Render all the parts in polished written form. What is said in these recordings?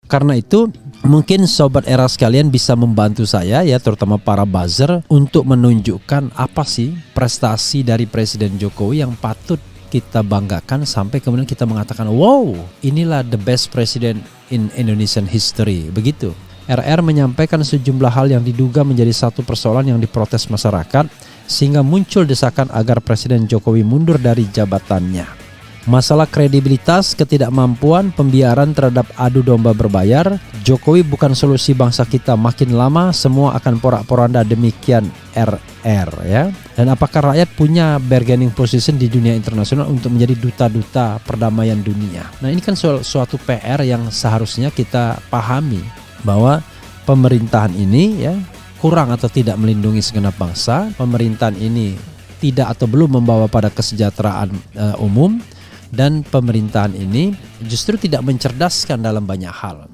Karena itu mungkin sobat era sekalian bisa membantu saya ya, terutama para buzzer, untuk menunjukkan apa sih prestasi dari Presiden Jokowi yang patut kita banggakan sampai kemudian kita mengatakan wow, inilah the best president in Indonesian history. Begitu. RR menyampaikan sejumlah hal yang diduga menjadi satu persoalan yang diprotes masyarakat sehingga muncul desakan agar Presiden Jokowi mundur dari jabatannya. Masalah kredibilitas, ketidakmampuan, pembiaran terhadap adu domba berbayar. Jokowi bukan solusi bangsa kita, makin lama semua akan porak-poranda, demikian RR ya. Dan apakah rakyat punya bargaining position di dunia internasional untuk menjadi duta-duta perdamaian dunia? Nah, ini kan suatu PR yang seharusnya kita pahami bahwa pemerintahan ini ya kurang atau tidak melindungi segenap bangsa. Pemerintahan ini tidak atau belum membawa pada kesejahteraan umum. Dan pemerintahan ini justru tidak mencerdaskan dalam banyak hal.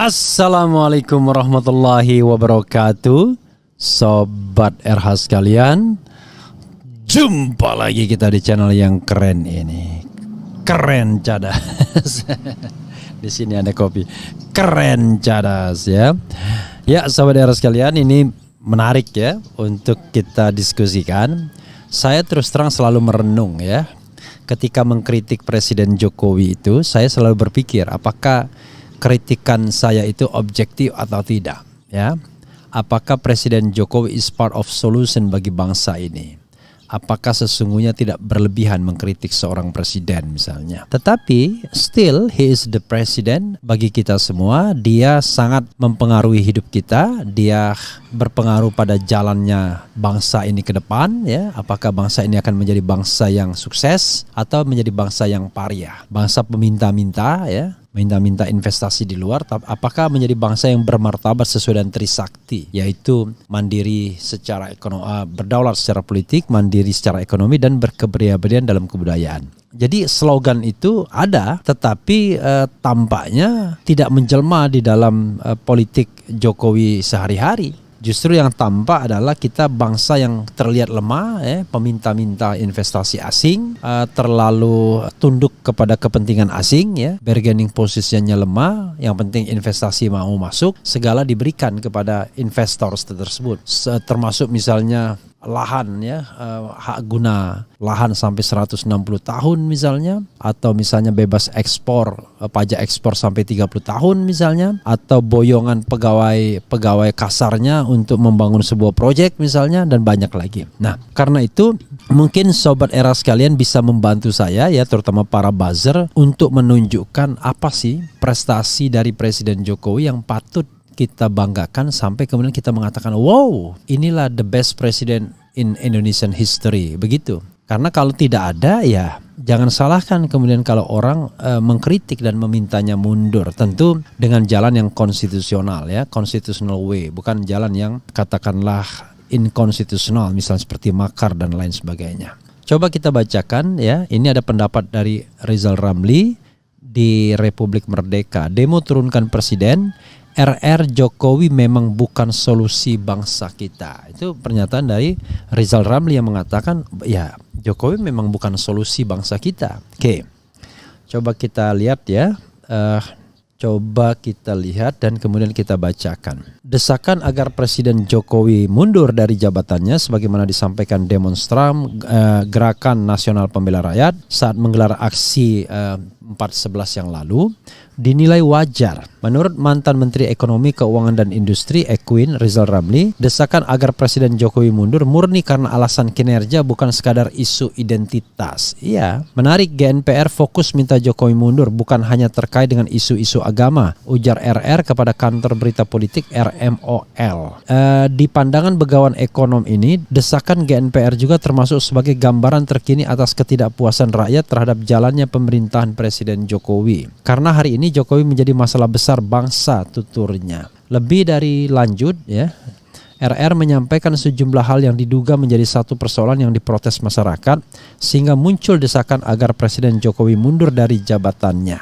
Assalamualaikum warahmatullahi wabarakatuh. Sobat RH sekalian, jumpa lagi kita di channel yang keren ini. Keren cadas. Di sini ada kopi. Keren cadas ya. Ya, sobat RH sekalian, ini menarik ya untuk kita diskusikan. Saya terus terang selalu merenung ya. Ketika mengkritik Presiden Jokowi itu, saya selalu berpikir apakah kritikan saya itu objektif atau tidak ya. Apakah Presiden Jokowi is part of solution bagi bangsa ini? Apakah sesungguhnya tidak berlebihan mengkritik seorang presiden misalnya? Tetapi still he is the president bagi kita semua. Dia sangat mempengaruhi hidup kita. Dia berpengaruh pada jalannya bangsa ini ke depan ya. Apakah bangsa ini akan menjadi bangsa yang sukses atau menjadi bangsa yang pariah? Bangsa peminta-minta ya. Minta-minta investasi di luar, apakah menjadi bangsa yang bermartabat sesuai dengan Trisakti, yaitu mandiri secara ekonomi, berdaulat secara politik, mandiri secara ekonomi, dan berkepribadian dalam kebudayaan. Jadi slogan itu ada, tetapi tampaknya tidak menjelma di dalam politik Jokowi sehari-hari. Justru yang tampak adalah kita bangsa yang terlihat lemah, peminta-minta investasi asing, terlalu tunduk kepada kepentingan asing, ya, bargaining posisinya lemah. Yang penting investasi mau masuk, segala diberikan kepada investor tersebut, termasuk misalnya lahan ya, hak guna lahan sampai 160 tahun misalnya, atau misalnya bebas ekspor, pajak ekspor sampai 30 tahun misalnya, atau boyongan pegawai kasarnya untuk membangun sebuah proyek misalnya, dan banyak lagi. Nah, karena itu mungkin sobat era sekalian bisa membantu saya ya, terutama para buzzer, untuk menunjukkan apa sih prestasi dari Presiden Jokowi yang patut kita banggakan sampai kemudian kita mengatakan wow, inilah the best president in Indonesian history, begitu. Karena kalau tidak ada ya jangan salahkan kemudian kalau orang mengkritik dan memintanya mundur, tentu dengan jalan yang konstitusional ya, constitutional way, bukan jalan yang katakanlah inkonstitusional, misalnya seperti makar dan lain sebagainya. Coba kita bacakan ya, ini ada pendapat dari Rizal Ramli di Republik Merdeka. Demo turunkan presiden, RR Jokowi memang bukan solusi bangsa kita. Itu pernyataan dari Rizal Ramli yang mengatakan ya Jokowi memang bukan solusi bangsa kita. Oke, coba kita lihat ya. Coba kita lihat dan kemudian kita bacakan. Desakan agar Presiden Jokowi mundur dari jabatannya sebagaimana disampaikan demonstran Gerakan Nasional Pembela Rakyat saat menggelar aksi 4/11 yang lalu dinilai wajar. Menurut mantan Menteri Ekonomi, Keuangan dan Industri Equin Rizal Ramli, desakan agar Presiden Jokowi mundur murni karena alasan kinerja, bukan sekadar isu identitas. Iya, menarik, GNPR fokus minta Jokowi mundur bukan hanya terkait dengan isu-isu agama, ujar RR kepada kantor berita politik RMOL. Di pandangan Begawan Ekonom ini, desakan GNPR juga termasuk sebagai gambaran terkini atas ketidakpuasan rakyat terhadap jalannya pemerintahan Presiden Jokowi. Karena hari ini Jokowi menjadi masalah besar bangsa, tuturnya. Lebih dari lanjut ya, RR menyampaikan sejumlah hal yang diduga menjadi satu persoalan yang diprotes masyarakat sehingga muncul desakan agar Presiden Jokowi mundur dari jabatannya.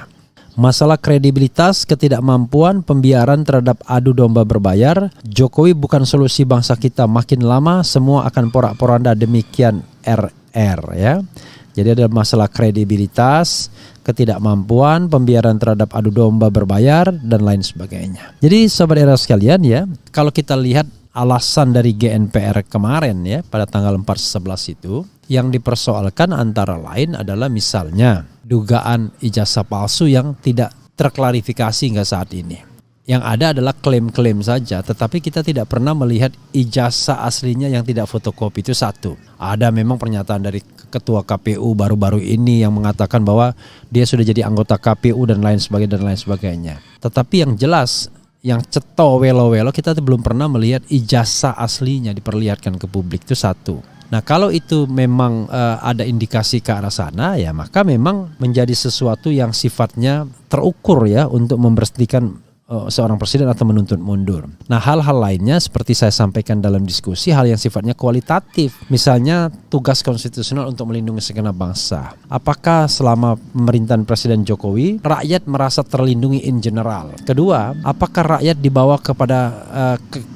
Masalah kredibilitas, ketidakmampuan, pembiaran terhadap adu domba berbayar, Jokowi bukan solusi bangsa kita, makin lama semua akan porak-poranda, demikian RR ya. Jadi ada masalah kredibilitas, ketidakmampuan, pembiaran terhadap adu domba berbayar dan lain sebagainya. Jadi sobat era sekalian ya, kalau kita lihat alasan dari GNPR kemarin ya pada tanggal 4/11 itu yang dipersoalkan antara lain adalah misalnya dugaan ijazah palsu yang tidak terklarifikasi hingga saat ini. Yang ada adalah klaim-klaim saja, tetapi kita tidak pernah melihat ijazah aslinya yang tidak fotokopi. Itu satu. Ada memang pernyataan dari ketua KPU baru-baru ini yang mengatakan bahwa dia sudah jadi anggota KPU dan lain sebagainya. Tetapi yang jelas, yang ceto welo-welo, kita belum pernah melihat ijazah aslinya diperlihatkan ke publik. Itu satu. Nah kalau itu memang ada indikasi ke arah sana ya maka memang menjadi sesuatu yang sifatnya terukur ya untuk memberhentikan seorang presiden atau menuntut mundur. Nah hal-hal lainnya seperti saya sampaikan dalam diskusi, hal yang sifatnya kualitatif. Misalnya tugas konstitusional untuk melindungi segenap bangsa. Apakah selama pemerintahan Presiden Jokowi rakyat merasa terlindungi in general? Kedua, apakah rakyat dibawa kepada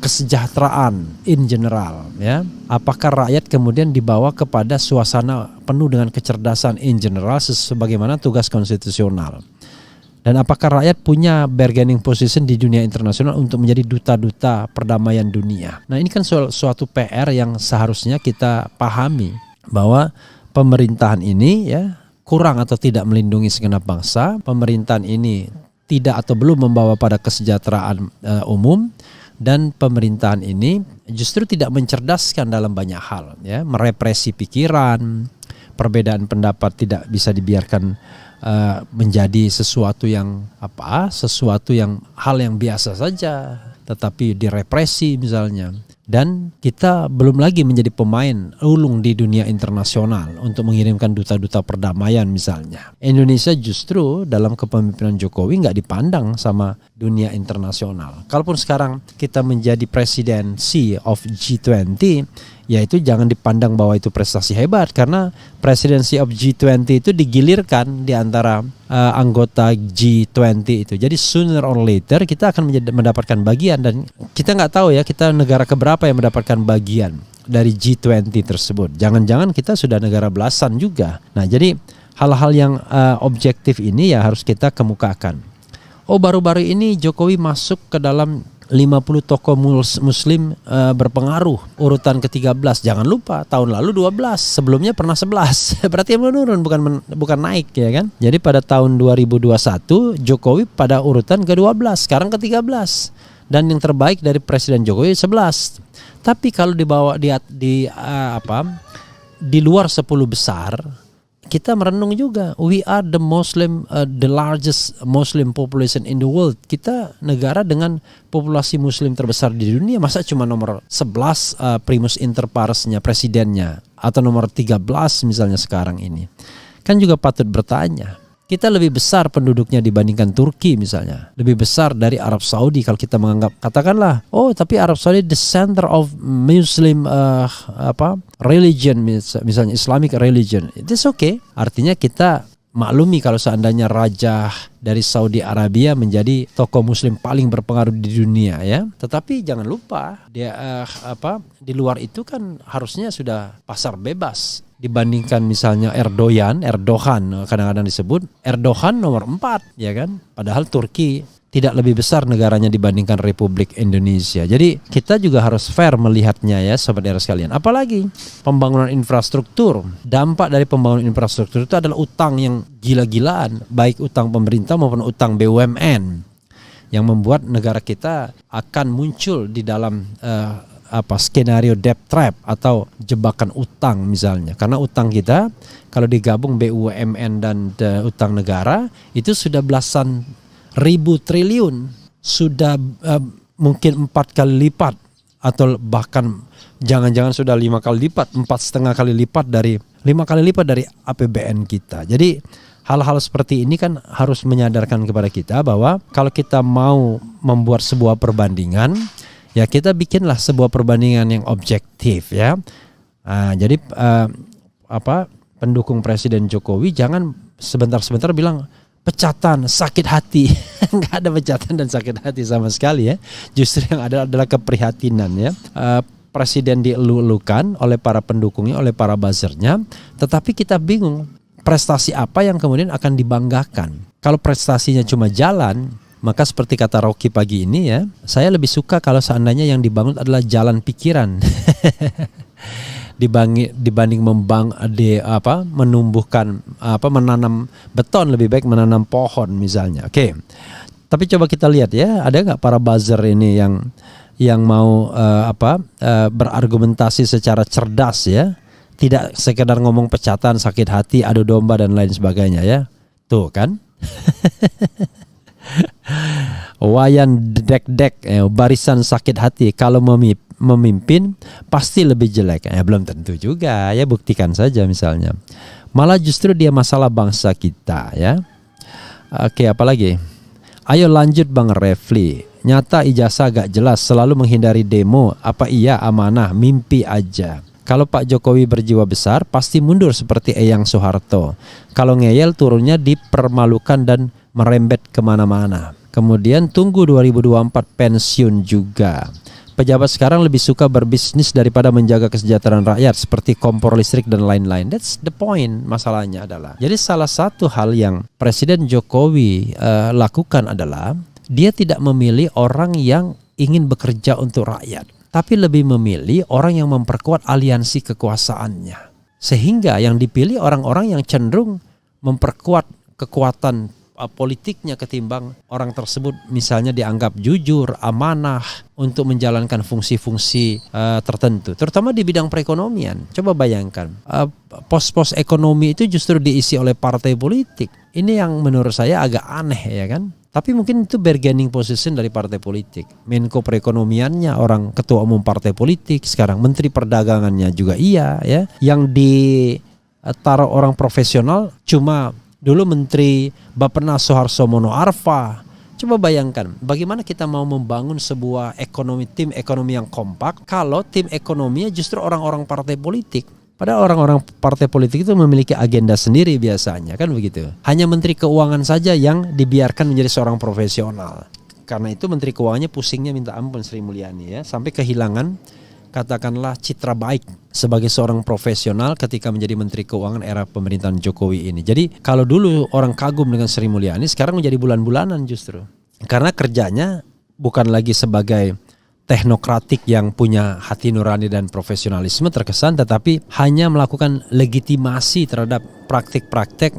kesejahteraan in general? Ya, apakah rakyat kemudian dibawa kepada suasana penuh dengan kecerdasan in general sebagaimana tugas konstitusional? Dan apakah rakyat punya bargaining position di dunia internasional untuk menjadi duta-duta perdamaian dunia? Nah ini kan suatu PR yang seharusnya kita pahami bahwa pemerintahan ini ya kurang atau tidak melindungi segenap bangsa. Pemerintahan ini tidak atau belum membawa pada kesejahteraan umum. Dan pemerintahan ini justru tidak mencerdaskan dalam banyak hal. Ya, merepresi pikiran, perbedaan pendapat tidak bisa dibiarkan menjadi sesuatu yang hal yang biasa saja, tetapi direpresi misalnya. Dan kita belum lagi menjadi pemain ulung di dunia internasional untuk mengirimkan duta-duta perdamaian misalnya. Indonesia justru dalam kepemimpinan Jokowi nggak dipandang sama dunia internasional. Kalaupun sekarang kita menjadi presidency of G20, yaitu jangan dipandang bahwa itu prestasi hebat karena presidency of G20 itu digilirkan di antara anggota G20 itu. Jadi sooner or later kita akan mendapatkan bagian dan kita nggak tahu ya kita negara keberapa yang mendapatkan bagian dari G20 tersebut. Jangan-jangan kita sudah negara belasan juga. Nah jadi hal-hal yang objektif ini ya harus kita kemukakan. Oh baru-baru ini Jokowi masuk ke dalam 50 tokoh muslim berpengaruh urutan ke-13. Jangan lupa tahun lalu 12, sebelumnya pernah 11. Berarti menurun bukan naik ya kan. Jadi pada tahun 2021 Jokowi pada urutan ke-12, sekarang ke-13. Dan yang terbaik dari Presiden Jokowi 11. Tapi kalau dibawa di luar 10 besar, kita merenung juga. We are the largest Muslim population in the world. Kita negara dengan populasi Muslim terbesar di dunia. Masa cuma nomor 11 primus inter paresnya presidennya atau nomor 13 misalnya sekarang ini. Kan juga patut bertanya. Kita lebih besar penduduknya dibandingkan Turki misalnya. Lebih besar dari Arab Saudi kalau kita menganggap, katakanlah, oh tapi Arab Saudi the center of Muslim religion misalnya Islamic religion. It's okay. Artinya kita maklumi kalau seandainya raja dari Saudi Arabia menjadi tokoh muslim paling berpengaruh di dunia ya. Tetapi jangan lupa dia di luar itu kan harusnya sudah pasar bebas. Dibandingkan misalnya Erdogan kadang-kadang disebut Erdogan nomor 4 ya kan. Padahal Turki tidak lebih besar negaranya dibandingkan Republik Indonesia. Jadi kita juga harus fair melihatnya ya sobat era sekalian. Apalagi pembangunan infrastruktur. Dampak dari pembangunan infrastruktur itu adalah utang yang gila-gilaan, baik utang pemerintah maupun utang BUMN yang membuat negara kita akan muncul di dalam skenario debt trap atau jebakan utang misalnya. Karena utang kita kalau digabung BUMN dan utang negara itu sudah belasan ribu triliun, sudah mungkin 4 kali lipat atau bahkan jangan-jangan sudah 5 kali lipat, 4,5 kali lipat dari 5 kali lipat dari APBN kita. Jadi hal-hal seperti ini kan harus menyadarkan kepada kita bahwa kalau kita mau membuat sebuah perbandingan Ya kita bikinlah sebuah perbandingan yang objektif ya. Jadi pendukung Presiden Jokowi jangan sebentar-sebentar bilang pecatan, sakit hati. Nggak ada pecatan dan sakit hati sama sekali ya. Justru yang ada adalah keprihatinan ya. Presiden dielu-elukan oleh para pendukungnya, oleh para buzzernya, tetapi kita bingung prestasi apa yang kemudian akan dibanggakan. Kalau prestasinya cuma jalan, maka seperti kata Rocky pagi ini ya, saya lebih suka kalau seandainya yang dibangun adalah jalan pikiran. dibanding menumbuhkan menanam beton, lebih baik menanam pohon misalnya. Oke. Tapi coba kita lihat ya, ada nggak para buzzer ini yang mau berargumentasi secara cerdas ya, tidak sekedar ngomong pecatan, sakit hati, adu domba dan lain sebagainya ya. Tuh kan. Wayan dek-dek barisan sakit hati kalau memimpin pasti lebih jelek. Belum tentu juga ya, buktikan saja misalnya. Malah justru dia masalah bangsa kita ya. Oke, apa lagi? Ayo lanjut Bang Refli. Nyata ijazah gak jelas, selalu menghindari demo. Apa iya amanah, mimpi aja. Kalau Pak Jokowi berjiwa besar pasti mundur seperti Eyang Soeharto. Kalau ngeyel turunnya dipermalukan dan merembet kemana-mana. Kemudian tunggu 2024 pensiun juga. Pejabat sekarang lebih suka berbisnis daripada menjaga kesejahteraan rakyat seperti kompor listrik dan lain-lain. That's the point. Masalahnya adalah, jadi salah satu hal yang Presiden Jokowi lakukan adalah dia tidak memilih orang yang ingin bekerja untuk rakyat, tapi lebih memilih orang yang memperkuat aliansi kekuasaannya. Sehingga yang dipilih orang-orang yang cenderung memperkuat kekuatan politiknya ketimbang orang tersebut misalnya dianggap jujur, amanah untuk menjalankan fungsi-fungsi tertentu, terutama di bidang perekonomian. Coba bayangkan, pos-pos ekonomi itu justru diisi oleh partai politik. Ini yang menurut saya agak aneh ya kan. Tapi mungkin itu bargaining position dari partai politik. Menko perekonomiannya orang ketua umum partai politik, sekarang menteri perdagangannya juga iya ya. Yang ditaruh orang profesional cuma dulu Menteri Bappenas Soeharto Mono Arfa. Coba bayangkan bagaimana kita mau membangun sebuah tim ekonomi yang kompak kalau tim ekonominya justru orang-orang partai politik. Padahal orang-orang partai politik itu memiliki agenda sendiri biasanya, kan begitu. Hanya Menteri Keuangan saja yang dibiarkan menjadi seorang profesional. Karena itu Menteri Keuangannya pusingnya minta ampun Sri Mulyani ya, sampai kehilangan katakanlah citra baik sebagai seorang profesional ketika menjadi Menteri Keuangan era pemerintahan Jokowi ini. Jadi kalau dulu orang kagum dengan Sri Mulyani, sekarang menjadi bulan-bulanan justru. Karena kerjanya bukan lagi sebagai teknokratik yang punya hati nurani dan profesionalisme terkesan, tetapi hanya melakukan legitimasi terhadap praktik-praktek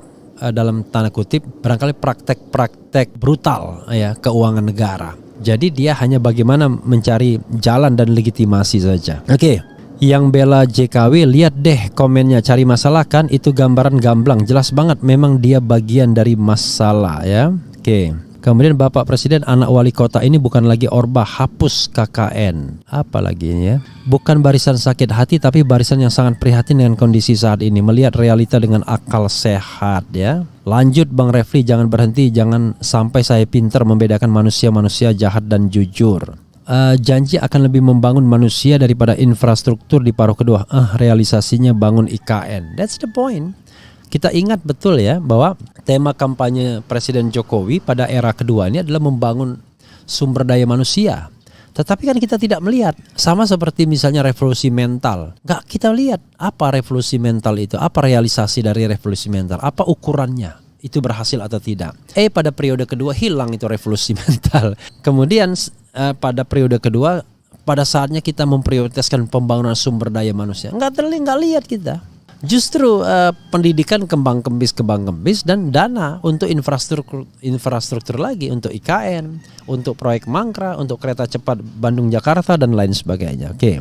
dalam tanda kutip barangkali praktek-praktek brutal ya keuangan negara. Jadi dia hanya bagaimana mencari jalan dan legitimasi saja. Oke. Yang bela JKW, lihat deh komennya, cari masalah kan, itu gambaran gamblang, jelas banget memang dia bagian dari masalah ya. Oke. Kemudian Bapak Presiden, anak wali kota ini bukan lagi Orba, hapus KKN. Apa lagi ini ya? Bukan barisan sakit hati, tapi barisan yang sangat prihatin dengan kondisi saat ini, melihat realita dengan akal sehat ya. Lanjut Bang Refli, jangan berhenti, jangan sampai saya pintar membedakan manusia-manusia jahat dan jujur. Janji akan lebih membangun manusia daripada infrastruktur di paruh kedua. Realisasinya bangun IKN. That's the point. Kita ingat betul ya bahwa tema kampanye Presiden Jokowi pada era kedua ini adalah membangun sumber daya manusia. Tetapi kan kita tidak melihat, sama seperti misalnya revolusi mental. Nggak kita lihat apa revolusi mental itu, apa realisasi dari revolusi mental, apa ukurannya, itu berhasil atau tidak. Pada periode kedua hilang itu revolusi mental. Kemudian pada periode kedua, pada saatnya kita memprioritaskan pembangunan sumber daya manusia. Nggak lihat kita. Justru pendidikan kembang-kembis dan dana untuk infrastruktur lagi, untuk IKN, untuk proyek Mangkrak, untuk kereta cepat Bandung-Jakarta dan lain sebagainya. Oke.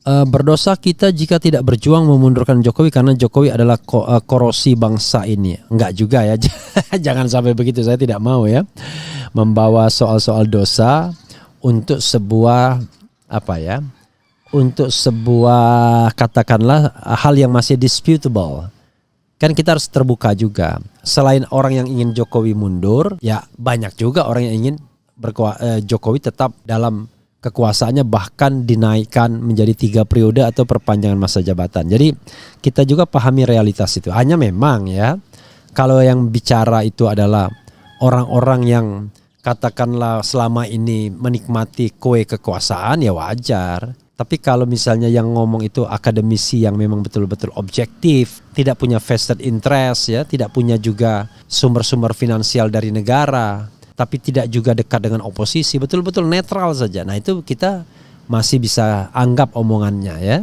Berdosa kita jika tidak berjuang memundurkan Jokowi karena Jokowi adalah korosi bangsa ini. Enggak juga ya. Jangan sampai begitu, saya tidak mau ya membawa soal-soal dosa untuk sebuah untuk sebuah katakanlah hal yang masih disputable. Kan kita harus terbuka juga. Selain orang yang ingin Jokowi mundur, ya banyak juga orang yang ingin Jokowi tetap dalam kekuasaannya bahkan dinaikkan menjadi 3 periode atau perpanjangan masa jabatan. Jadi kita juga pahami realitas itu. Hanya memang ya, kalau yang bicara itu adalah orang-orang yang katakanlah selama ini menikmati kue kekuasaan, ya wajar. Tapi kalau misalnya yang ngomong itu akademisi yang memang betul-betul objektif, tidak punya vested interest ya, tidak punya juga sumber-sumber finansial dari negara, tapi tidak juga dekat dengan oposisi, betul-betul netral saja. Nah itu kita masih bisa anggap omongannya ya.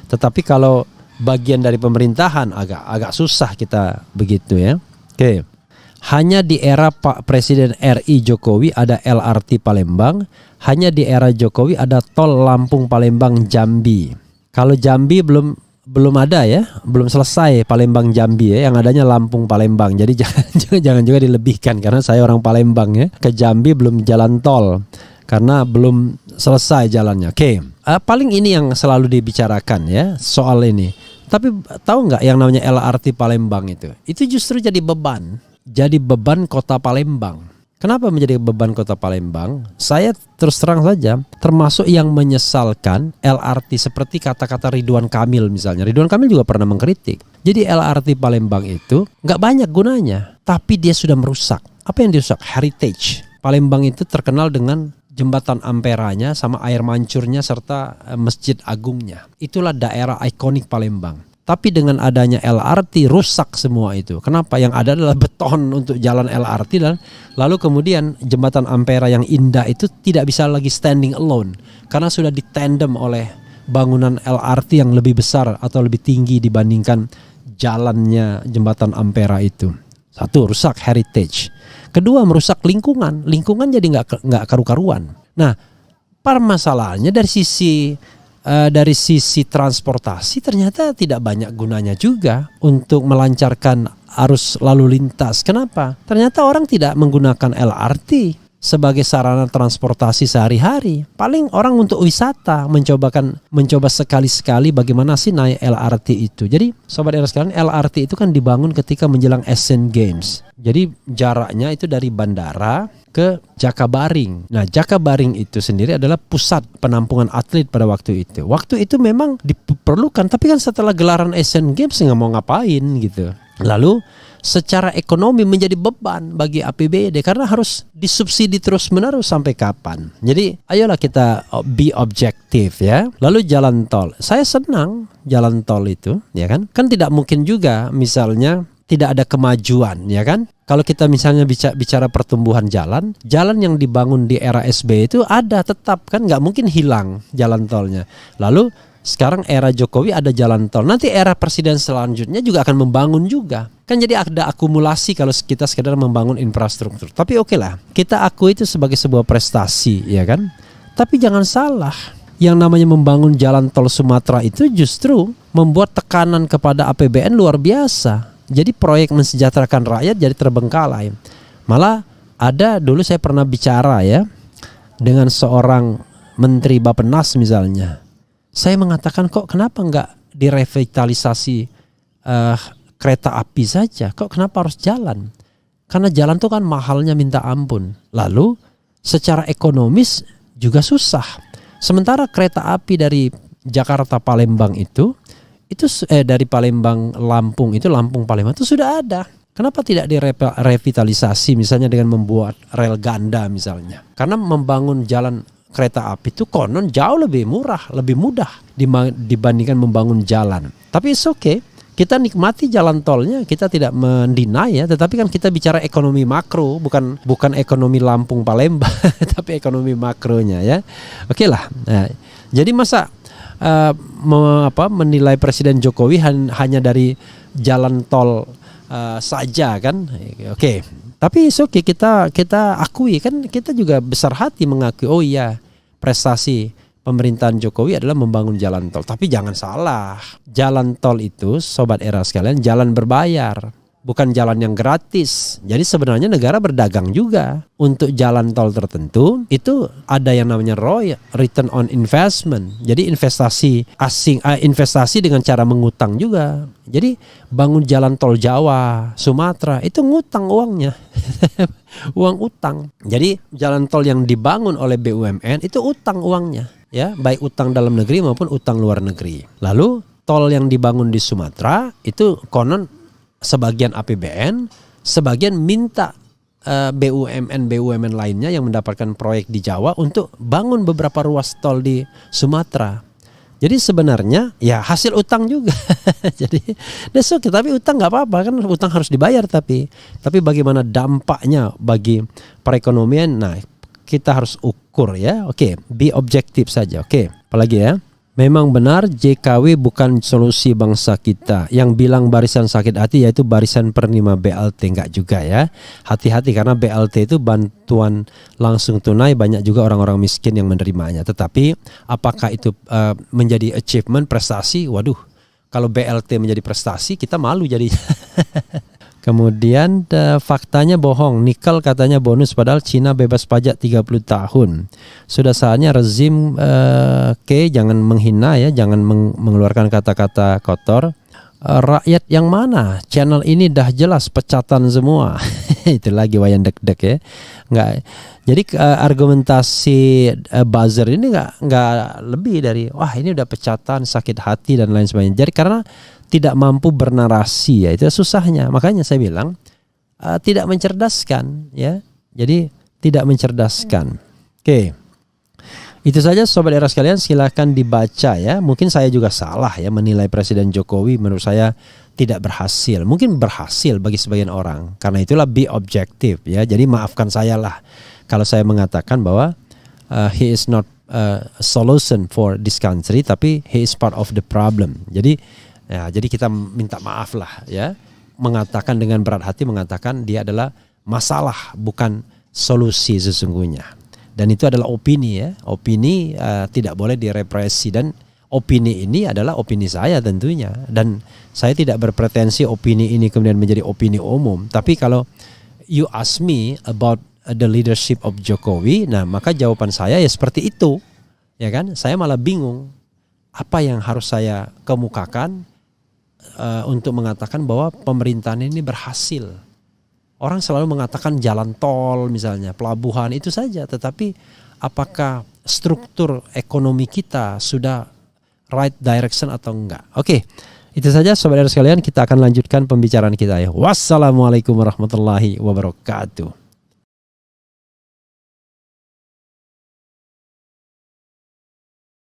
Tetapi kalau bagian dari pemerintahan agak susah kita begitu ya. Oke. Hanya di era Pak Presiden RI Jokowi ada LRT Palembang, hanya di era Jokowi ada tol Lampung Palembang Jambi. Kalau Jambi belum ada ya, belum selesai Palembang Jambi ya, yang adanya Lampung Palembang. Jadi jangan juga dilebihkan karena saya orang Palembang ya. Ke Jambi belum jalan tol karena belum selesai jalannya. Oke, paling ini yang selalu dibicarakan ya soal ini. Tapi tahu nggak yang namanya LRT Palembang itu justru jadi beban. Jadi beban kota Palembang. Kenapa menjadi beban kota Palembang? Saya terus terang saja termasuk yang menyesalkan LRT seperti kata-kata Ridwan Kamil misalnya. Ridwan Kamil juga pernah mengkritik. Jadi LRT Palembang itu nggak banyak gunanya, tapi dia sudah merusak. Apa yang dirusak? Heritage. Palembang itu terkenal dengan jembatan Amperanya sama air mancurnya serta Masjid Agungnya. Itulah daerah ikonik Palembang. Tapi dengan adanya LRT rusak semua itu. Kenapa? Yang ada adalah beton untuk jalan LRT dan lalu kemudian jembatan Ampera yang indah itu tidak bisa lagi standing alone karena sudah ditandem oleh bangunan LRT yang lebih besar atau lebih tinggi dibandingkan jalannya jembatan Ampera itu. Satu, rusak heritage. Kedua, merusak lingkungan. Lingkungan jadi nggak karu-karuan. Nah, permasalahannya dari sisi transportasi ternyata tidak banyak gunanya juga untuk melancarkan arus lalu lintas. Kenapa? Ternyata orang tidak menggunakan LRT sebagai sarana transportasi sehari-hari. Paling orang untuk wisata mencoba sekali-sekali bagaimana sih naik LRT itu. Jadi sobat era sekalian, LRT itu kan dibangun ketika menjelang Asian Games. Jadi jaraknya itu dari bandara ke Jakabaring. Nah, Jakabaring itu sendiri adalah pusat penampungan atlet pada waktu itu. Waktu itu memang diperlukan, tapi kan setelah gelaran Asian Games nggak mau ngapain gitu. Lalu secara ekonomi menjadi beban bagi APBD karena harus disubsidi terus-menerus sampai kapan. Jadi ayolah kita be objektif ya. Lalu jalan tol. Saya senang jalan tol itu ya kan. Kan tidak mungkin juga misalnya tidak ada kemajuan ya kan. Kalau kita misalnya bicara pertumbuhan jalan yang dibangun di era SBY itu ada tetap kan, nggak mungkin hilang jalan tolnya. Lalu sekarang era Jokowi ada jalan tol. Nanti era presiden selanjutnya juga akan membangun juga. Kan jadi ada akumulasi kalau kita sekedar membangun infrastruktur. Tapi oke lah, kita akui itu sebagai sebuah prestasi ya kan. Tapi jangan salah, yang namanya membangun jalan tol Sumatera itu justru membuat tekanan kepada APBN luar biasa. Jadi proyek mensejahterakan rakyat jadi terbengkalai. Malah ada dulu saya pernah bicara ya dengan seorang menteri Bappenas misalnya. Saya mengatakan kok kenapa enggak direvitalisasi kereta api saja? Kok kenapa harus jalan? Karena jalan itu kan mahalnya minta ampun. Lalu secara ekonomis juga susah. Sementara kereta api dari Jakarta Palembang itu dari Palembang Lampung itu Lampung Palembang itu sudah ada. Kenapa tidak direvitalisasi misalnya dengan membuat rel ganda misalnya? Karena membangun jalan kereta api itu konon jauh lebih murah, lebih mudah dibandingkan membangun jalan. Tapi it's okay. Kita nikmati jalan tolnya, kita tidak mendinai ya, tetapi kan kita bicara ekonomi makro, bukan ekonomi Lampung Palembang, tapi ekonomi makronya ya. Oke lah. Nah, jadi masa menilai Presiden Jokowi hanya dari jalan tol saja kan? Oke. Tapi oke, kita akui kan, kita juga besar hati mengakui oh iya prestasi pemerintahan Jokowi adalah membangun jalan tol. Tapi jangan salah, jalan tol itu sobat era sekalian jalan berbayar, bukan jalan yang gratis. Jadi sebenarnya negara berdagang juga. Untuk jalan tol tertentu itu ada yang namanya ROI, return on investment. Jadi investasi asing, investasi dengan cara mengutang juga. Jadi bangun jalan tol Jawa, Sumatera itu ngutang uangnya. Uang utang. Jadi jalan tol yang dibangun oleh BUMN itu utang uangnya, ya, baik utang dalam negeri maupun utang luar negeri. Lalu tol yang dibangun di Sumatera itu konon sebagian APBN, sebagian minta BUMN lainnya yang mendapatkan proyek di Jawa untuk bangun beberapa ruas tol di Sumatera. Jadi sebenarnya ya hasil utang juga. Jadi tapi utang nggak apa-apa kan, utang harus dibayar tapi bagaimana dampaknya bagi perekonomian, nah kita harus ukur ya. Oke, be objektif saja. Oke, apalagi ya? Memang benar JKW bukan solusi bangsa kita. Yang bilang barisan sakit hati yaitu barisan penerima BLT, enggak juga ya. Hati-hati karena BLT itu bantuan langsung tunai, banyak juga orang-orang miskin yang menerimanya. Tetapi apakah itu menjadi achievement, prestasi? Waduh, kalau BLT menjadi prestasi kita malu jadinya. Kemudian faktanya bohong, nikel katanya bonus padahal Cina bebas pajak 30 tahun. Sudah saatnya rezim jangan menghina ya, jangan mengeluarkan kata-kata kotor. Rakyat yang mana? Channel ini dah jelas pecatan semua. Itu lagi wayang deg-deg ya. Enggak. Jadi argumentasi buzzer ini enggak lebih dari wah ini udah pecatan, sakit hati dan lain sebagainya. Jadi karena tidak mampu bernarasi ya, itu susahnya. Makanya saya bilang tidak mencerdaskan ya. Jadi tidak mencerdaskan. Oke. Itu saja sobat era sekalian, silakan dibaca ya. Mungkin saya juga salah ya menilai Presiden Jokowi, menurut saya tidak berhasil. Mungkin berhasil bagi sebagian orang. Karena itulah be objektif ya. Jadi maafkan saya lah kalau saya mengatakan bahwa he is not a solution for this country, tapi he is part of the problem. Jadi kita minta maaf lah ya, mengatakan dengan berat hati, mengatakan dia adalah masalah bukan solusi sesungguhnya. Dan itu adalah opini ya, opini tidak boleh direpresi, dan opini ini adalah opini saya tentunya, dan saya tidak berpretensi opini ini kemudian menjadi opini umum. Tapi kalau you ask me about the leadership of Jokowi, nah maka jawaban saya ya seperti itu, ya kan? Saya malah bingung apa yang harus saya kemukakan untuk mengatakan bahwa pemerintahan ini berhasil. Orang selalu mengatakan jalan tol misalnya, pelabuhan itu saja. Tetapi apakah struktur ekonomi kita sudah right direction atau enggak? Oke, itu saja sobat sekalian, kita akan lanjutkan pembicaraan kita ya. Wassalamualaikum warahmatullahi wabarakatuh.